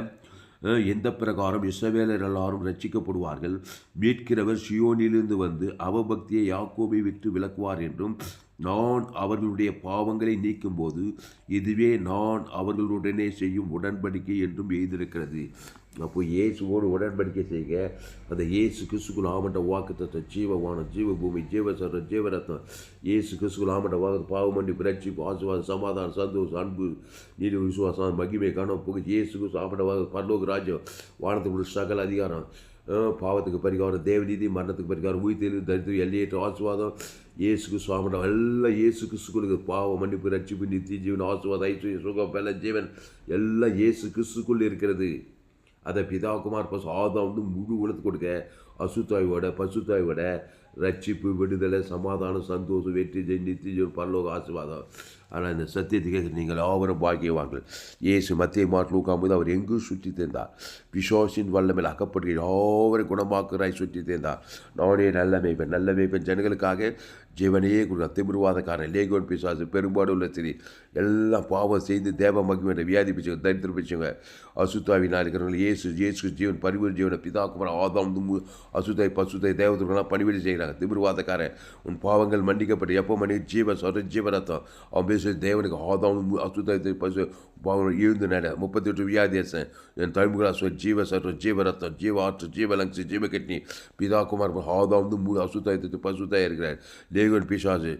எந்த பிரகாரம் இஸ்ரவேலர் எல்லாரும் ரட்சிக்கப்படுவார்கள், மீட்கிறவர் சியோனிலிருந்து வந்து அவபக்தியை யாக்கோபை விட்டு விலக்குவார் என்றும், நான் அவர்களுடைய பாவங்களை நீக்கும்போது இதுவே நான் அவர்களுடனே செய்யும் உடன்படிக்கை என்றும் எழுதியிருக்கிறது. அப்போ இயேசுவோடு உடன்படிக்கை செய்க. அந்த இயேசு கிறிஸ்துக்குள் ஆமண்ட வாக்குத்தத்தம், ஜீவவானம், ஜீவபூமி, ஜீவசரம், ஜீவரத்னம், இயேசு கிறிஸ்துக்குள் ஆமண்ட வாக்கு, பாவமண்டி, பிரட்சிப்பு, ஆசீர்வாதம், சமாதானம், சந்தோஷம், அன்பு, நீதி, விசுவாசம், மகிமை, கனம், புகழ், இயேசு கிறிஸ்து ஆமண்ட வாக்கு, பரலோக ராஜ்யம், வானத்துக்குள்ள சகல அதிகாரம், பாவத்துக்கு பரிகாரம், தேவநீதி, மரணத்துக்கு பரிகாரம், உயிர்த்தெழுதல், தரித்திரம், எல்லையற்ற ஆசீர்வாதம், இயேசு கிறிஸ்து ஆமண்ட எல்லாம் இயேசு கிறிஸ்துக்குள்ள பாவ மன்னிப்பு, ரட்சிப்பு, நித்திய ஜீவன், ஆசீர்வாதம், ஐஸ்வர்யம், சுகம், பல ஜீவன் எல்லாம் இயேசு கிறிஸ்துக்குள் இருக்கிறது. அதை பிதாகுமார் ஆதாம் வந்து முழு உலகத்துக்கு கொடுக்க அசுத்தாயோட பசுத்தாயோட ரட்சிப்பு, விடுதலை, சமாதானம், சந்தோஷம், வெற்றி, நித்திய பரலோக ஆசீர்வாதம். ஆனால் இந்த சத்தியத்துக்கு நீங்கள் யாவரும் பாக்கியவார்கள். இயேசு மத்திய மாட்டு லூக்காம்போது அவர் எங்கும் சுற்றி தேர்ந்தார். பிசாசின் வல்லமையில் அகப்பட்டு யாவரும் குணமாக்குறாய் சுற்றி தேர்ந்தார். நானே நல்ல மேய்ப்பன் ஜனங்களுக்காக ஜீவனையே கொடுக்க திமிர்வாதக்காரன், லேகோன், பிசாசு, பெரும்பாடு உள்ள ஸ்திரீ, எல்லாம் பாவம் செய்து தேவ மகிமை வியாதி பிடிச்சவங்க, தரித்திரம் பிடிச்சவங்க, அசுத்தாவினால் இருக்கிறவங்க, இயேசு ஜீவன், பரிவு ஜீவனை, பிதாக்குமார் ஆதாம் அசுத்தாய் பசுத்தாய் தேவதூர்களாம் பணிவிடை செய்கிறாங்க. திமிர்வாதக்காரன், உன் பாவங்கள் மன்னிக்கப்பட்டு எப்போ மன்னி ஜீவரத்தம் அவன் பேச தேவனுக்கு ஆதாம் அசுத்தாய் பசு பாவம் எழுந்து நட 38 வியாதியசன் என் தலைமுறை ஜீவசரம், ஜீவரத்தம், ஜீவ ஆற்று, ஜீவலங்கு, ஜீவகட்னி, பிதாக்குமார் ஆதாம் மூணு அசுத்தாயத்துக்கு பசுத்தாய் இருக்கிறார். லேகோன் பிசாசு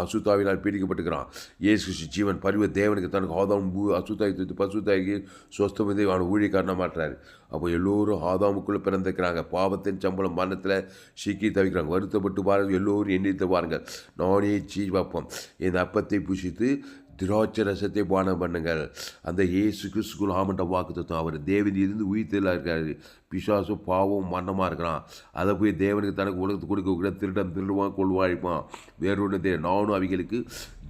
அசுத்தாவினால் பீடிக்கப்பட்டுக்கிறான். இயேசு ஜீவன் பரிவ தேவனுக்கு தனக்கு ஆதாம் அசுத்தாயத்து பசுத்தாய்க்கு சொஸ்தமதை அவன் ஊழியக்காரனாக மாட்டுறாரு. அப்போ எல்லோரும் ஆதாமுக்குள்ளே பிறந்திருக்கிறாங்க. பாவத்தின் சம்பளம் மரணத்தில் சிக்கி தவிக்கிறாங்க. வருத்தப்பட்டு பாருங்கள், எல்லோரும் எண்ணித்து பாருங்கள். நானே ஜீவப்பம், இந்த அப்பத்தை புசித்து திராட்சை ரசத்தை பானம் பண்ணுங்கள். அந்த இயேசு கிறிஸ்துக்குள் ஆமண்ட வாக்குத்தத்தம் அவர் தேவனிலிருந்து உயிர்த்தெல்லாம் இருக்காரு. பிசாசு பாவம் மரணமாக இருக்கிறான். அதை போய் தேவனுக்கு தனக்கு உலகத்துக்கு கொடுக்க திருடுவான், கொள்வாழிப்பான். வேறொன்று நானும் அவைகளுக்கு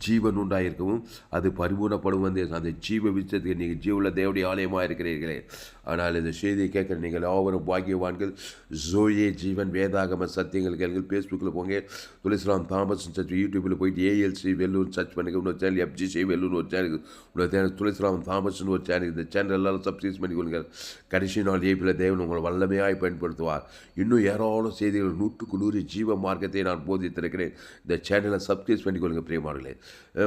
ஜீவன் உண்டாயிருக்கவும் அது பரிபூர்ணப்படும் அந்த ஜீவ விச்சத்துக்கு நீங்கள் ஜீவுள்ள தேவனுடைய ஆலயமாக இருக்கிறீர்களே. ஆனால் இந்த செய்தியை கேட்குற நீங்கள் யாவரும் பாக்கியவான்கள். ஜோயே ஜீவன் வேதாகம சத்தியங்கள் கேளுங்கள். ஃபேஸ்புக்கில் போங்க, துளசிராம் தாமஸ் சர்ச், யூடியூப்பில் போயிட்டு ஏஎல்சி வெல்லூர் சர்ச் பண்ணுங்க. இன்னொரு சேனல் FGC வெல்லூர் ஒரு சேனல், இன்னொரு சேனல் துளசிராம் தாமஸ்னு ஒரு சேனல். இந்த சேனல் எல்லாரும் சப்ஸ்கிரைப் பண்ணிக்கொள்ளுங்கள். கடைசி நாள் ஏபியில் தேவன் உங்களை வல்லமையாய் பயன்படுத்துவார். இன்னும் ஏராளம் செய்திகள் 100க்கு 100 ஜீவ மார்க்கத்தை நான் போதித்திருக்கிறேன். இந்த சேனலை சப்ஸ்கிரைப் பண்ணிக்கொள்ளுங்கள் பிரியமானங்களே.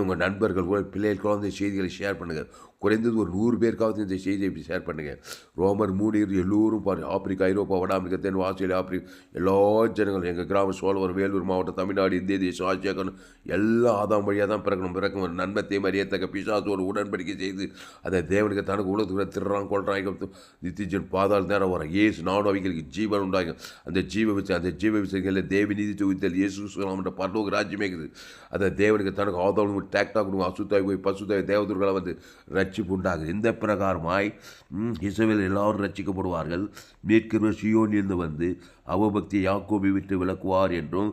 உங்கள் நண்பர்கள் கூட பிள்ளைகள் குழந்தை செய்திகளை ஷேர் பண்ணுங்கள். குறைந்தது ஒரு 100 பேருக்காவது இந்த செய்தியை ஷேர் பண்ணுங்கள். ரோமர் 3 எல்லோரும் பாருங்கள். ஆப்பிரிக்கா, ஐரோப்பா, வட அமெரிக்கா, தென் ஆஸ்திரேலியா, ஆப்பிரிக்கா எல்லா ஜனங்களும் எங்கள் கிராமம் சோழவர், வேலூர் மாவட்டம், தமிழ்நாடு, இந்திய தேசம், ஆசியாக்கணும் எல்லாம் ஆதாம் வழியாக தான் பிறக்கணும். ஒரு நன்மத்தை அறியத்தக்க பிசாசோடு உடன்படிக்கை செய்து அதை தேவனுக்கு தனக்கு உலகத்துக்கு திருறான் கொள்றாங்க. நித்திஜன் பாதாள் நேரம் வர இயேசு நானும் அவைகளுக்கு ஜீவன் உண்டாகும். அந்த ஜீவ விசைகளில் தேவ நீதி தொகுத்தல் இயேசு பரலோக ராஜ்யமே இருக்குது. அதை தேவனுக்கு தனக்கு ஆதாம் டேக்டா கொடுங்க. அசுத்தாய் போய் பசுத்தாய் தேவதூர்களை வந்து ரட்சிப்பு உண்டாகுது. இந்த பிரகாரமாய் இஸ்ரவேல் எல்லாரும் ரட்சிக்கப்படுவார்கள். மீட்கிறவர் சியோனிலிருந்து வந்து அவபக்தி யாக்கோபை விட்டு விலக்குவார் என்றும்,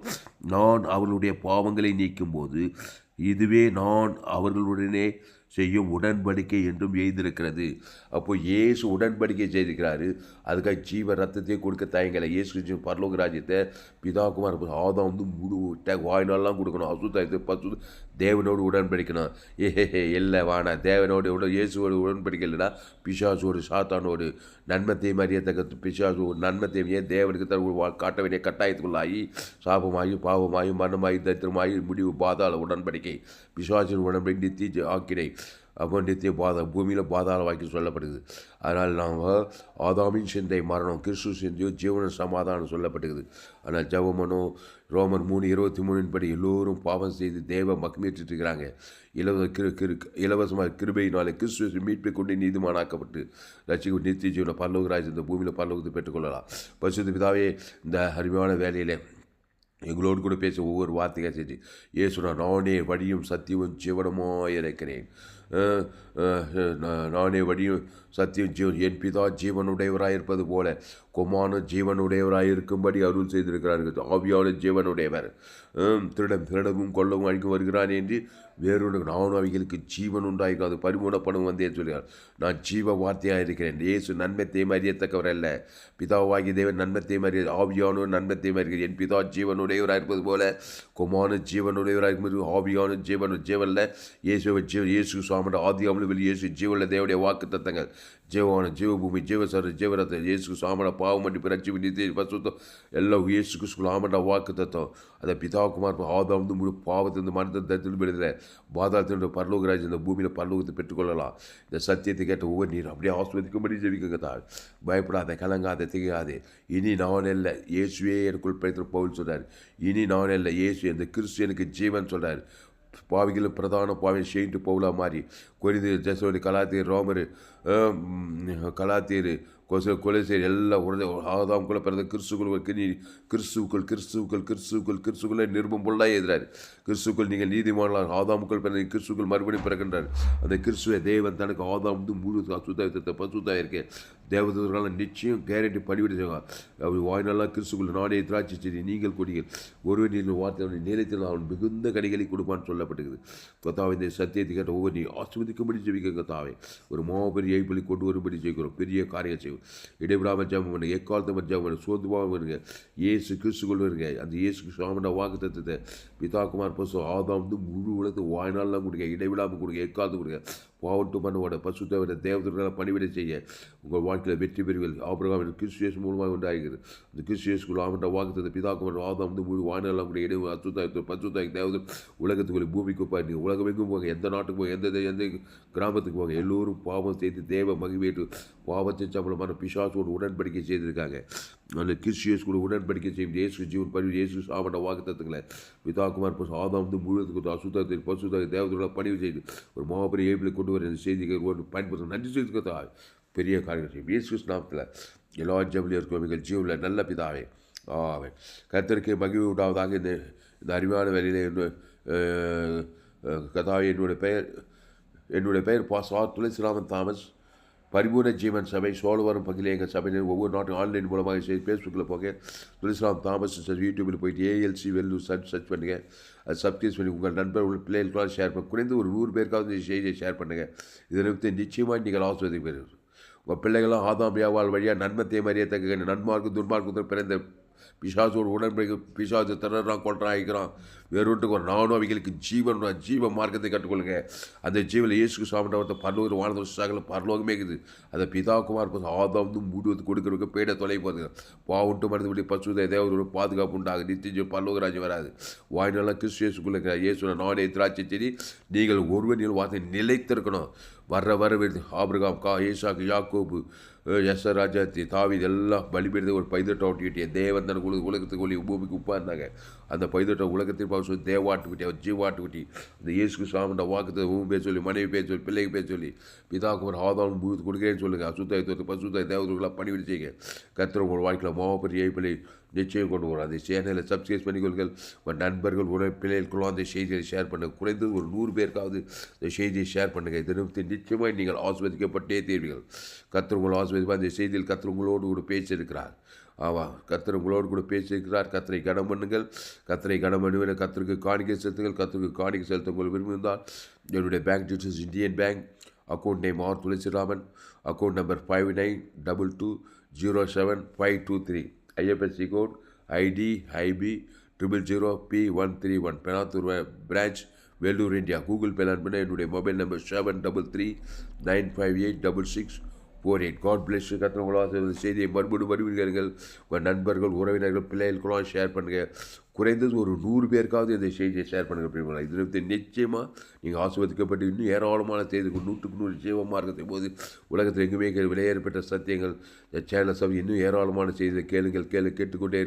நான் அவர்களுடைய பாவங்களை நீக்கும்போது இதுவே நான் அவர்களுடனே செய்யும் உடன்படிக்கை என்றும் எழுதியிருக்கிறது. அப்போ இயேசு உடன்படிக்கை செய்திருக்கிறாரு. அதுக்காக ஜீவ ரத்தத்தையே கொடுக்க தயங்கலை. இயேசு பரலோக ராஜ்யத்தை பிதாகுமார் ஆதாம் முழு வாயினாலாம் கொடுக்கணும். அசுத்தாயத்தை பசு தேவனோடு உடன்படிக்கணும். இல்லை வானா தேவனோடு இயேசுவோடு உடன்படிக்கை இல்லைனா பிசாசோடு சாத்தானோடு நன்மத்தையும் அறியத்தக்க பிசாசு நன்மத்தையும் ஏன் தேவனுக்கு காட்ட வேண்டிய கட்டாயத்துக்குள்ளாகி சாபமாகி பாவமாகி மரணமாகி தரித்திரமாகி முடிவு பாதாள உடன்படிக்கை, பிசாசின் உடன்படிக்கை நித்திய ஆக்கினை, அப்போ நித்திய பூமியில் பாதாள வாக்கி சொல்லப்படுது. அதனால் நாம் ஆதாமின் சிந்தை மரணம், கிறிஸ்து சிந்தையோ ஜீவன சமாதானம் சொல்லப்பட்டுக்குது. ஆனால் ஜெபமனோ ரோமர் 3:23 படி எல்லோரும் பாவம் செய்து தேவ மகிமையிட்டு இருக்கிறாங்க. இலவசமாக கிருபையினாலே கிறிஸ்துவை மீட்பை கொண்டு நீதிமானாக்கப்பட்டு ரட்சிக்கு நித்திய ஜீவன பரலோக ராஜ்யம் இந்த பூமியில் பரலோகத்தை பெற்றுக்கொள்ளலாம். பரிசுத்த பிதாவே, இந்த அருமையான வேலையில் எங்களோடு கூட பேச ஒவ்வொரு வார்த்தையாக செஞ்சு இயேசுனா நானே வழியும் சத்தியமும் ஜீவனமாக இருக்கிறேன். நானே வழியும் சத்தியம் ஜீவன் என் பிதா ஜீவனுடையவராயிருப்பது போல குமாரனும் ஜீவனுடையவராயிருக்கும்படி அருள் செய்திருக்கிறார்கள். ஆவியான ஜீவனுடையவர். திருடவும் கொல்லவும் அழிக்கும் வருகிறான் என்று வேறொன்று நானும் அவைகளுக்கு ஜீவன் உண்டாயிருக்காது பரிமூணப்படும் வந்தேன் சொல்கிறார். நான் ஜீவ வார்த்தையாக இருக்கிறேன். இயேசு நன்மத்தையும் அறியத்தக்கவர் அல்ல. பிதாவாகி தேவன் நன்மத்தையும் அறிய ஆவியானோர் நன்மத்தையும் அறிகிறார். என் பிதா ஜீவனுடையவராயிருப்பது போல குமாரனும் ஜீவனுடையவராயிருப்பது ஆவியான ஜீவனில் இயேசு சுவாமியோட ஆதியாமல் வெளி இயேசு ஜீவனில் தேவனுடைய வாக்கு தத்தங்கள் ஜீவான ஜீவபூமி ஜீவசர ஜீவரத்தை இயேசு சாமட பாவம் மன்னிப்பு ரட்சிப்பு நித்திய பசுத்தம் எல்லாம் இயேசு கிறிஸ்து ஆமட வாக்கு தத்துவம். அதை பிதாகுமார் ஆதாம் வந்து முழு பாவத்திலிருந்து மனத்தை தத்திலும் விடுதலை பாதாளத்தினுடைய பரலோகராஜ் இந்த பூமியில் பரலோகத்தை பெற்றுக்கொள்ளலாம். இந்த சத்தியத்தை கேட்ட ஒவ்வொரு நீர் அப்படியே ஆஸ்வதிக்கும்படி ஜெபிக்குங்க தாள். பயப்படாத, கலங்காத, திகையாதே. இனி நான் இல்லை, இயேசுவே எனக்குள் பிழைத்த பவுல் சொல்கிறார். இனி நான் இல்லை, இயேசு இந்த கிறிஸ்து எனக்கு ஜீவன் சொல்கிறார். பாவிகளும் பிரதான பாவி ஷெயின்ட்டு பவுலா மாறி கொரிந்து ஜெசோடி கலாத்தீர் ரோமரு கலாத்தீர் கொலைசேர் எல்லாம் ஆதாம்குள்ளே பிறந்த கிறிஸ்துக்குள்ளே நிருபம் பொருளாக எழுதுறாரு. கிறிஸ்துக்குள் நீங்கள் நீதிமான்களாக ஆதாமுக்குள் பிறந்த கிறிஸ்துக்குள் மறுபடியும் பிறக்கின்றார். அந்த கிறிஸ்துவ தேவன் தனக்கு ஆதாம் வந்து முழு அசுத்தாயத்தை பசுத்தாக இருக்கேன் தேவதூர்களால் நிச்சயம் கேரண்டி படிவிட செய்வார். அப்படி வாய்நாளாக கிறிஸ்துக்குள் நானே திராட்சை செடி நீங்கள் கொடிகள் ஒருவர் நீங்கள் வார்த்தை நிலையத்தில் அவன் மிகுந்த கனிகளை கொடுப்பான்னு சொல்லப்பட்டிருக்குது. கத்தாவை இந்த சத்தியத்தை கேட்ட ஒவ்வொரு நீ ஆஸ்வதிக்கும்படி ஜெபிக்க கத்தாவை ஒரு மாபெரிய ஐப்பலி கொண்டு வரும்படி செய்கிறோம். பெரிய காரியம் செய்வோம். இடைவிடாமல் ஜெபம் பண்ணுங்க, எக்காலத்தை ஜெபம் பண்ணுங்க, சோர்ந்துபாக வருங்க. இயேசு கிறிஸ்துக்குள் வருங்க. அந்த இயேசு சுவாமியோட வாக்கு தத்துவத்தை பிதாகுமார் பசு ஆதாம் வந்து முழு உலகத்து வாய்நாள்லாம் கொடுங்க, இடைவிடாமல் கொடுங்க, எக்காலத்து கொடுங்க. பாவட்டு பண்ணுவோட பசுத்தவரை தேவதற்கான பணிவிடை செய்ய உங்கள் வாழ்க்கையில் வெற்றி பெறுவீர்கள். ஆபிரகாம் கிறிஸ்து மூலமாக உண்டாகிறது. அந்த கிறிஸ்து ஆமண்ட வாக்குத்தத்தை பிதாக்குமார் ஆதாம் வந்து முழு வாய்நாள்லாம் கூட இடைவு அசுத்தாயத்து பசுத்தாய் தேவதர் உலகத்துக்குள்ளே பூமிக்கு பாருங்க. உலகம் எங்கும் போங்க, எந்த நாட்டுக்கு போங்க, எந்த கிராமத்துக்கு போங்க, எல்லோரும் பாவம் செய்து தேவ மகிழ்வேற்று பாவத்தை சம்பளமான பிசாசோடு உடன்படிக்கை செய்திருக்காங்க. அந்த கிறிஸ்து கூட உடன்படிக்கை செய்யும் இயேசு ஜீவன் பணி இயேசு ஆமண்ட வாக்குத்தத்துக்களை பிதாகுமார் பசு ஆதாம் வந்து முழுவதுக்கு அசுத்தத்தை பசுத்தாய் தேவதோட பணிவு செய்து ஒரு மாபெரிய ஏபிளை கொண்டு வர இந்த செய்திகள் ஒரு பயன்படுத்த நன்றி செய்துக்கத்தா பெரிய காரியம் செய்யும். இயேசு நாமத்தில் எல்லா ஜெபலியர் கோமிகள் ஜீவனில் நல்ல பிதாவே ஆவே கர்த்தருக்கு மகிழ்வு உண்டாவதாக. இந்த அறிவான வேலையில் கதாவே என்னுடைய பெயர் பாஸ்வார் துளசிராமன் தாமஸ். பரிபூர்ண ஜீவன் சபை சோழவரம் பகுதியில் எங்கள் சபையில் ஒவ்வொரு நாட்டும் ஆன்லைன் மூலமாக செய்து ஃபேஸ்புக்கில் போங்க. துளசிராம் தாமஸ் யூடியூப்பில் போயிட்டு ALC வெல்லூர் சர்ச் பண்ணுங்கள். அது சப்ஸ்கிரைப் பண்ணி உங்கள் நண்பர்கள் பிள்ளைகளுக்கெல்லாம் ஷேர் பண்ண குறைந்து ஒரு 100 பேருக்காவது இந்த செய்தியை ஷேர் பண்ணுங்கள். இதை நிச்சயமாக நீங்கள் ஆஸ்வதிக்க பெறுவீர்கள். உங்கள் பிள்ளைகளாம் ஆதாம் வியாபார வழியாக நன்மத்தை மறியத்தக்க நன்மார்க்கும் துன்மார்க்கத்தில் பிறந்த பிசாசோடு உடன்படிக்கை பிசாசு திறறான் கொள்றான் ஆகிக்கிறான் வேறொன்றுக்கு ஒரு நானும் அவைகளுக்கு ஜீவ மார்க்கத்தை கற்றுக்கொள்ளுங்க. அந்த ஜீவனில் இயேசு சாமிட்டவர்த்த பரலோக வாழ்ந்த சகல பரலோகமே இருக்குது. அதை பிதாகுமார் ஆதாம் வந்து முடிவு கொடுக்குறவங்க பேட தொலை போகுது. பாவுண்டு மருந்து பசுதை தேவதோட பாதுகாப்பு உண்டாக நித்திய பரலோகராஜ் வராது. வாய்நாளாக கிறிஸ்துக்குள்ள இயேசு நானே திராட்சை செடி நீங்கள் ஒருவனில் வார்த்தை நிலைத்திருக்கணும். வர ஆபிரகாம் ஏசாக்கு யாக்கோபு ராஜாத்தி தாவீது எல்லாம் பலிபெடுத்து ஒரு பைதட்டை ஒட்டிக்கிட்டே தேவன் தனக்கு உலகத்துக்கு ஒளி பூமிக்கு உப்பா இருந்தாங்க. அந்த பைதட்டை உலகத்தில் பார்க்க சொல்லி தேவாட்டுக்கிட்டே அவர் ஜீவாட்டுக்கிட்டி அந்த இயேசுக்கு சாமண்ட வாக்குத்தை பேர் சொல்லி மனைவி பேர் சொல்லி பிள்ளைக்கு பேர் சொல்லி பிதாக்குமார் ஆதாம் பூத்து கொடுக்குறேன்னு சொல்லுங்கள். அசுத்தாயத்தை பசுத்தாய் தேவதூர்களாக பணிவிட செய்யுங்க. கர்த்தர் உங்கள் வாழ்க்கையில் மாவப்பெரிய ஏய்ப்பிலை நிச்சயம் கொண்டு வரும். அந்த சேனலை சப்ஸ்கிரைப் பண்ணிக்கொள்கள். உங்கள் நண்பர்கள் உறவு பிள்ளைகளுக்குள்ள அந்த செய்தியை ஷேர் பண்ணுங்கள். குறைந்தது ஒரு 100 பேருக்காவது இந்த செய்தியை ஷேர் பண்ணுங்கள். தினத்தை நிச்சயமாக நீங்கள் ஆஸ்வதிக்கப்பட்டே தீர்வீர்கள். கர்த்தர் உங்கள் ஆஸ்வதிப்பாக இந்த செய்தியில் கர்த்தர் உங்களோடு கூட பேசியிருக்கிறார். ஆமாம், கர்த்தர் உங்களோடு கூட பேசியிருக்கிறார். கர்த்தரை கனம் பண்ணுங்கள். கர்த்தரை கனம் பண்ணுவேன். கர்த்தருக்கு காணிக்கை செலுத்துங்கள். கர்த்தருக்கு காணிக்கை செலுத்த உங்களுக்கு விரும்பியிருந்தால் என்னுடைய bank details Indian Bank account name R Thulasiraman account number 5922075523 IFSC code ID IB 000P131 Penathur branch Vellore India. Google Pay பண்ண என்னுடைய மொபைல் நம்பர் 7339586648. God bless. கத்திரவங்களாக செய்தியை மறுபடியும் வருவீர்கள். உங்கள் நண்பர்கள் உறவினர்கள் பிள்ளைகளுக்கெல்லாம் ஷேர் பண்ணுங்கள். குறைந்தது ஒரு 100 பேருக்காவது இந்த செய்தியை ஷேர் பண்ணுங்கள். இதில் நிச்சயமாக நீங்கள் ஆஸ்வதிக்கப்பட்டு இன்னும் ஏராளமான செய்திகள் 100க்கு 100 ஜீவமாக இருக்கிற போது உலகத்தில் எங்குமே விலையேறப்பட்ட சத்தியங்கள் இந்த சேனல் சபை இன்னும் ஏராளமான செய்தியை கேட்டுக்கொண்டே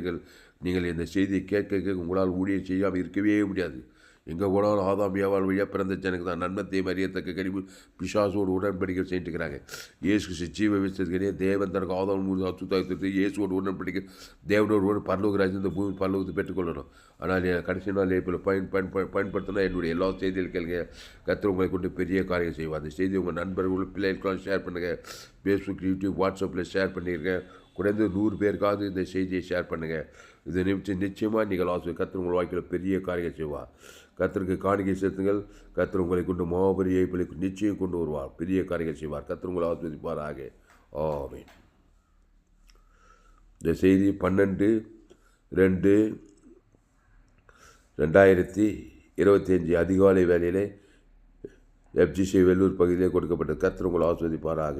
நீங்கள் இந்த செய்தியை கேட்க உங்களால் ஊழியம் செய்யாமல் இருக்கவே முடியாது. எங்கே போனாலும் ஆதாம் ஏவாள் வழியாக பிறந்த ஜனக்கு தான் நன்மத்தையும் அறியத்தக்க கனிவு பிசாசோடு உடன்படிக்கை செஞ்சுக்கிறாங்க. இயேசு கிறிஸ்து ஜீவ விசுவாசிக்கிறே தேவன் தனக்கு ஆதாம் அசுத்தாயத்து இயேசுவோடு உடன்படிக்கை தேவனோடு பரலோக ராஜ்யம் இந்த பூமி பரலோகத்தை பெற்றுக்கொள்ளணும். ஆனால் கடைசி நாள் இப்போ பயன்படுத்தினா என்னுடைய எல்லா செய்திகள் கேளுங்க. கர்த்தர் உங்களை கொண்டு பெரிய காரியம் செய்வார். அந்த செய்தி உங்கள் நண்பர்கள் பிள்ளைகளுக்கெல்லாம் ஷேர் பண்ணுங்கள். ஃபேஸ்புக், யூடியூப், வாட்ஸ்அப்பில் ஷேர் பண்ணியிருக்கேன். குறைந்து 100 பேருக்காவது இந்த செய்தியை ஷேர் பண்ணுங்கள். இதை நிச்சயமாக நீங்கள் கர்த்தர் உங்கள் வாழ்க்கையில் பெரிய காரியம் செய்வார். கர்த்தருக்கு காணிக்கை செலுத்துங்கள். கர்த்தர் உங்களை கொண்டு மாபெரிய ஏய்ப்பிலை நிச்சயம் கொண்டு வருவார். பெரிய காரியங்கள் செய்வார். கர்த்தர் உங்களை ஆசீர்வதிப்பாராக. ஆமென். இந்த செய்தி 12/2/2025 அதிகாலை வேளையிலே FGC வெள்ளூர் பகுதியிலே கொடுக்கப்பட்டது. கர்த்தர் உங்களை ஆசீர்வதிப்பாராக.